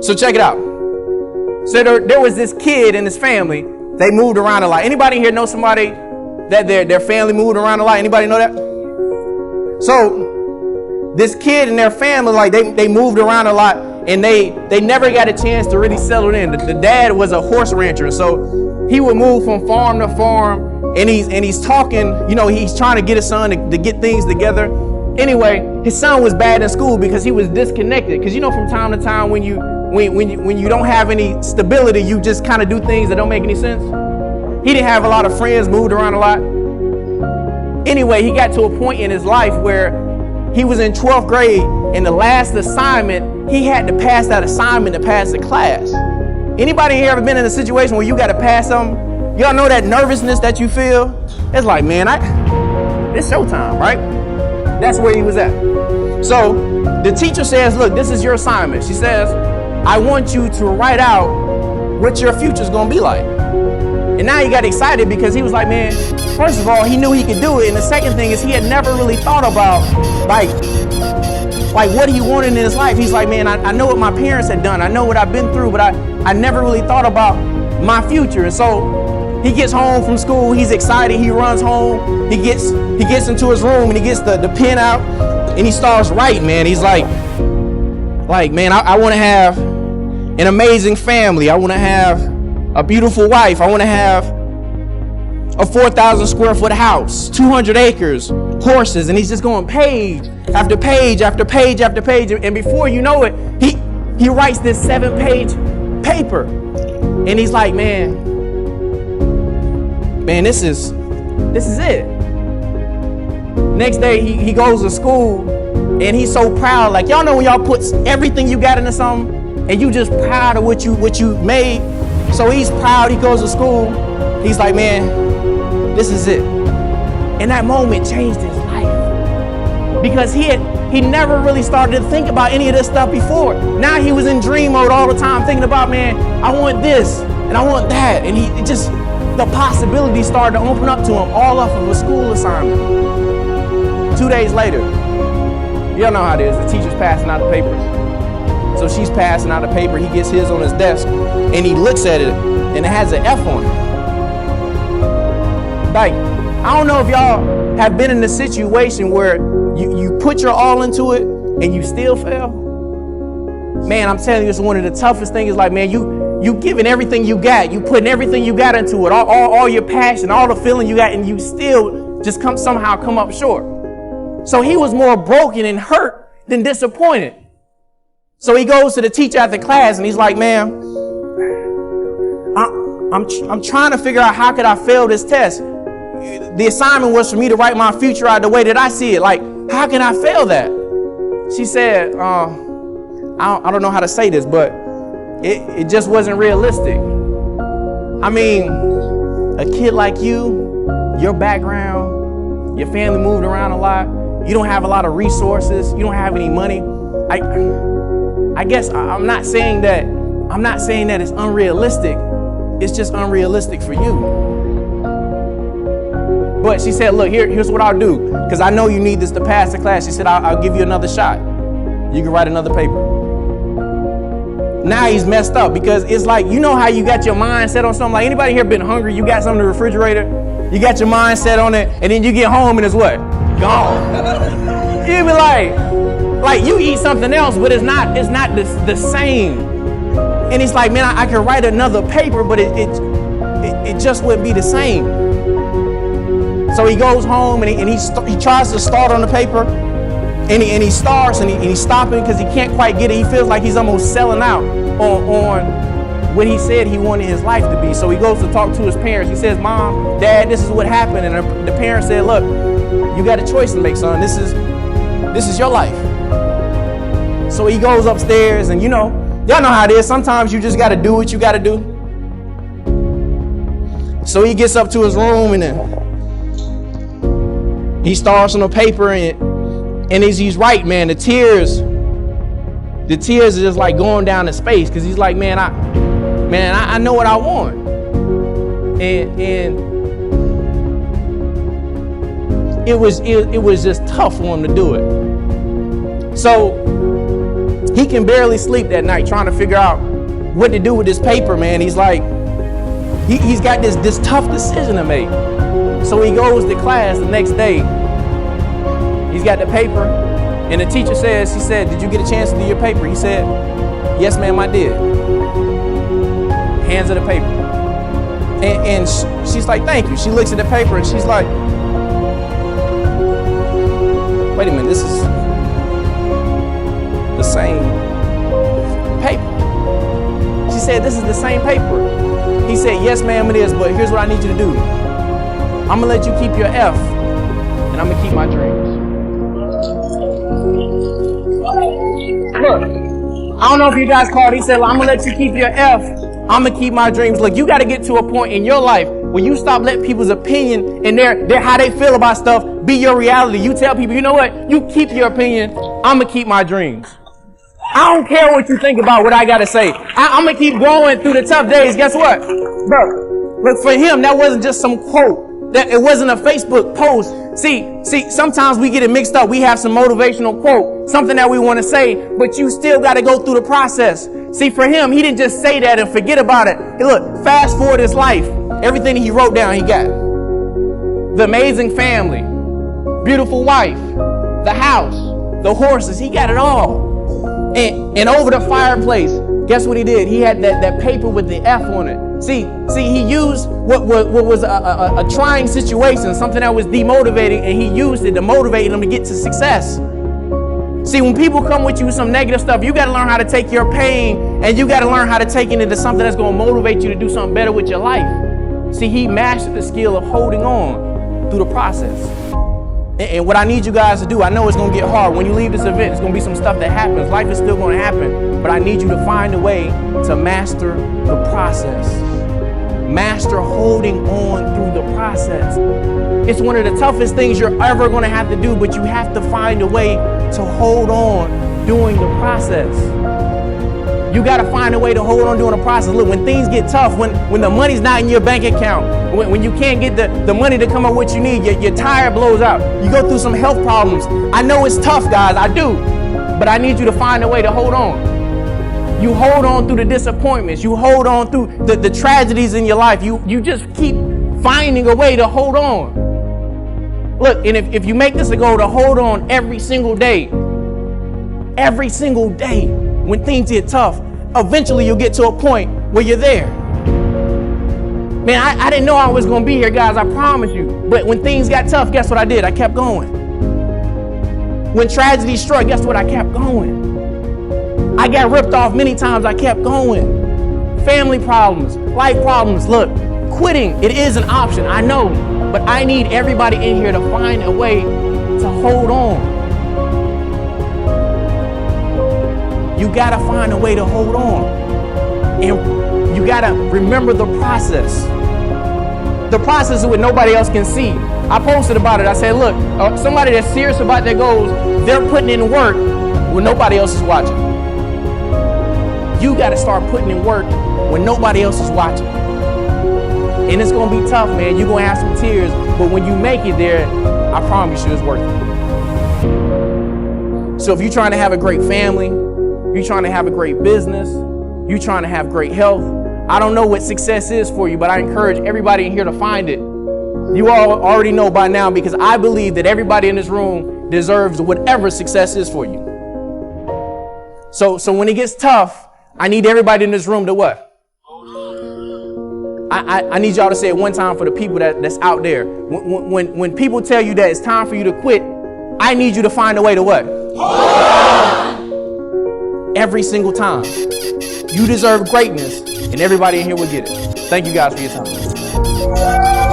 So check it out. So there was this kid and his family. They moved around a lot. Anybody here know somebody that their family moved around a lot? Anybody know that? So this kid and their family, like they moved around a lot, and they never got a chance to really settle in. The dad was a horse rancher, so he would move from farm to farm, and he's talking, he's trying to get his son to get things together. Anyway, his son was bad in school because he was disconnected. Because from time to time when you don't have any stability, you just kind of do things that don't make any sense. He didn't have a lot of friends, moved around a lot. Anyway, he got to a point in his life where he was in 12th grade, and the last assignment, he had to pass that assignment to pass the class. Anybody here ever been in a situation where you got to pass something? Y'all know that nervousness that you feel? It's like, man, it's showtime, right? That's where he was at. So the teacher says, look, this is your assignment. She says, I want you to write out what your future's gonna be like. And now he got excited because he was like, man, first of all, he knew he could do it. And the second thing is he had never really thought about like what he wanted in his life. He's like, man, I know what my parents had done. I know what I've been through, but I never really thought about my future. And so he gets home from school, he's excited, he runs home, he gets into his room and he gets the pen out and he starts writing, man. He's like, man, I want to have an amazing family. I want to have a beautiful wife. I want to have a 4,000 square foot house, 200 acres, horses. And he's just going page after page after page after page. And before you know it, he writes this 7-page paper. And he's like, man, this is it. Next day, he goes to school and he's so proud. Like, y'all know when y'all put everything you got into something and you just proud of what you made. So he's proud. He goes to school. He's like, man, this is it. And that moment changed his life because he never really started to think about any of this stuff before. Now he was in dream mode all the time, thinking about, man, I want this and I want that. And the possibilities started to open up to him, all off of a school assignment. 2 days later, y'all know how it is. The teacher's passing out the papers. So she's passing out the paper. He gets his on his desk, and he looks at it, and it has an F on it. Like, I don't know if y'all have been in a situation where you put your all into it, and you still fail. Man, I'm telling you, it's one of the toughest things. Like, man, you giving everything you got, you putting everything you got into it, all your passion, all the feeling you got, and you still just somehow come up short. So he was more broken and hurt than disappointed. So he goes to the teacher after class and he's like, man, I'm trying to figure out how could I fail this test. The assignment was for me to write my future out the way that I see it. Like, how can I fail that? She said, I don't know how to say this, but it just wasn't realistic. I mean, a kid like you, your background, your family moved around a lot. You don't have a lot of resources. You don't have any money. I guess I'm not saying that it's unrealistic. It's just unrealistic for you. But she said, look, here's what I'll do. Because I know you need this to pass the class. She said, I'll give you another shot. You can write another paper. Now he's messed up because it's like, you know how you got your mind set on something? Like, anybody here been hungry? You got something in the refrigerator, you got your mind set on it, and then you get home and it's what? Gone. You be like you eat something else, but it's not the same. And he's like, man, I could write another paper, but it just wouldn't be the same. So he goes home and he tries to start on the paper, and he starts and he's stopping because he can't quite get it. He feels like he's almost selling out on what he said he wanted his life to be. So he goes to talk to his parents. He says, Mom, Dad, this is what happened. And the parents said, look, you got a choice to make, son. This is your life. So he goes upstairs and y'all know how it is. Sometimes you just got to do what you got to do. So he gets up to his room and then he starts on the paper and as he's writing, man, the tears are just like going down to space because he's like, man, I know what I want. And it was just tough for him to do it. So He can barely sleep that night trying to figure out what to do with this paper, man. He's like, he's got this tough decision to make. So he goes to class the next day. He's got the paper, and the teacher says, she said, did you get a chance to do your paper? He said, yes, ma'am, I did. Hands her the paper. And she's like, thank you. She looks at the paper and she's like, wait a minute, this is the same paper. She said, this is the same paper. He said, yes, ma'am, it is, but here's what I need you to do. I'm gonna let you keep your F, and I'm gonna keep my dreams. Look, I don't know if you guys caught, he said, I'm gonna let you keep your F, I'm gonna keep my dreams. Look, you gotta get to a point in your life when you stop letting people's opinion and their how they feel about stuff be your reality. You tell people, you know what? You keep your opinion, I'm gonna keep my dreams. I don't care what you think about what I gotta say. I'm gonna keep going through the tough days. Guess what? Bro, look, for him, that wasn't just some quote. That it wasn't a Facebook post. See, sometimes we get it mixed up. We have some motivational quote, something that we want to say, but you still got to go through the process. See, for him, he didn't just say that and forget about it. Hey, look, fast forward his life. Everything he wrote down, he got. The amazing family, beautiful wife, the house, the horses, he got it all. And over the fireplace, guess what he did? He had that paper with the F on it. See, he used what was a trying situation, something that was demotivating, and he used it to motivate him to get to success. See, when people come with you with some negative stuff, you got to learn how to take your pain, and you got to learn how to take it into something that's going to motivate you to do something better with your life. See, he mastered the skill of holding on through the process. And what I need you guys to do, I know it's going to get hard. When you leave this event, it's going to be some stuff that happens. Life is still going to happen. But I need you to find a way to master the process. Master holding on through the process. It's one of the toughest things you're ever going to have to do, but you have to find a way to hold on during the process. You got to find a way to hold on during the process. Look, when things get tough, when the money's not in your bank account, when you can't get the money to come up what you need, your tire blows out, you go through some health problems. I know it's tough, guys, I do, but I need you to find a way to hold on. You hold on through the disappointments. You hold on through the tragedies in your life. You just keep finding a way to hold on. Look, and if you make this a goal to hold on every single day, when things get tough, eventually you'll get to a point where you're there. Man, I didn't know I was going to be here, guys, I promise you. But when things got tough, guess what I did? I kept going. When tragedy struck, guess what? I kept going. I got ripped off many times, I kept going. Family problems, life problems. Look, quitting, it is an option, I know. But I need everybody in here to find a way to hold on. You gotta find a way to hold on. And you gotta remember the process. The process is what nobody else can see. I posted about it. I said, look, somebody that's serious about their goals, they're putting in work when nobody else is watching. You gotta start putting in work when nobody else is watching. And it's gonna be tough, man. You're gonna have some tears, but when you make it there, I promise you it's worth it. So if you're trying to have a great family, you're trying to have a great business, you're trying to have great health, I don't know what success is for you, but I encourage everybody in here to find it. You all already know by now, because I believe that everybody in this room deserves whatever success is for you. So when it gets tough, I need everybody in this room to what? I need y'all to say it one time for the people that's out there. When people tell you that it's time for you to quit, I need you to find a way to what? Every single time. You deserve greatness, and everybody in here will get it. Thank you guys for your time.